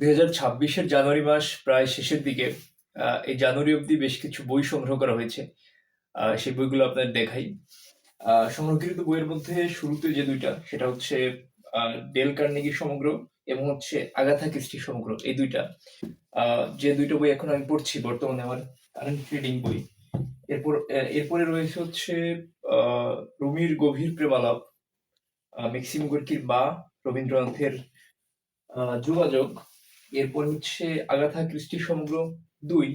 2026-এর জানুয়ারি মাস প্রায় শেষের দিকে। এই জানুয়ারি অবধি বেশ কিছু বই সংগ্রহ করা হয়েছে। সেই বইগুলো আপনাদের দেখাই। সংগ্রহকৃত বইয়ের মধ্যে শুরুতে যে দুইটা, সেটা হচ্ছে ডেল কার্নেগি সমগ্র এবং হচ্ছে আগাথা ক্রিস্টি সমগ্র। এই দুইটা, যে দুইটা বই এখন আমি পড়ছি বর্তমানে, আমার কারেন্ট রিডিং বই। এরপরে রয়েছে হচ্ছে রুমির গভীর প্রেমালাপ, মেক্সিম গোর্কির মা, রবীন্দ্রনাথের যোগাযোগ। এরপর হচ্ছে আগাথা ক্রিস্টি সমগ্র 2।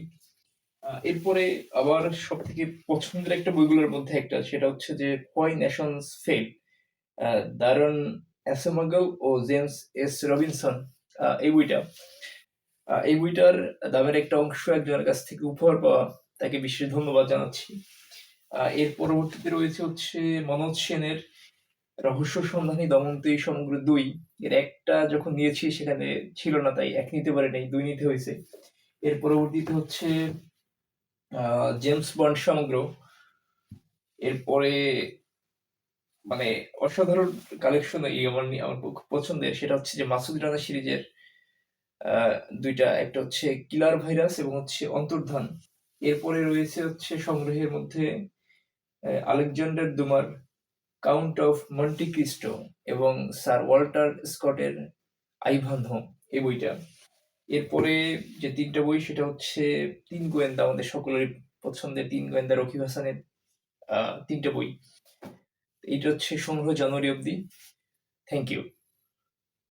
এরপরে আবার সব থেকে পছন্দের একটা বইগুলোর মধ্যে একটা, সেটা হচ্ছে যে why nations fail, Daron Acemoglu ও জেমস এস রবিনসন। এই বইটা, এই বইটার দামের একটা অংশ একজনের কাছ থেকে উপহার পাওয়া, তাকে বিশেষ ধন্যবাদ জানাচ্ছি। এর পরবর্তীতে রয়েছে হচ্ছে মনোজ সেনের রহস্য সন্ধানী দমন্তী সমগ্র 2। এর একটা যখন নিয়েছি সেখানে ছিল না, তাই এক নিতে পারে নাই, 2 নিতে হয়েছে। এর পরবর্তীতে হচ্ছে জেমস বন্ড সমগ্র। এরপরে মানে অসাধারণ কালেকশন, এই আমার খুব পছন্দের, সেটা হচ্ছে যে মাসুদ রানা সিরিজের দুইটা, একটা হচ্ছে কিলার ভাইরাস এবং হচ্ছে অন্তর্ধান। এরপরে রয়েছে হচ্ছে সংগ্রহের মধ্যে আলেকজান্ডার দুমার কাউন্ট অফ মন্টি ক্রিস্টো এবং স্যার ওয়াল্টার স্কটের আইভানহো, এই বইটা। এরপরে যে তিনটা বই, সেটা হচ্ছে তিন গোয়েন্দা, আমাদের সকলের পছন্দের তিন গোয়েন্দা রকিব হাসানের তিনটা বই। এইটা হচ্ছে সংগ্রহ জানুয়ারি অবধি। Thank you.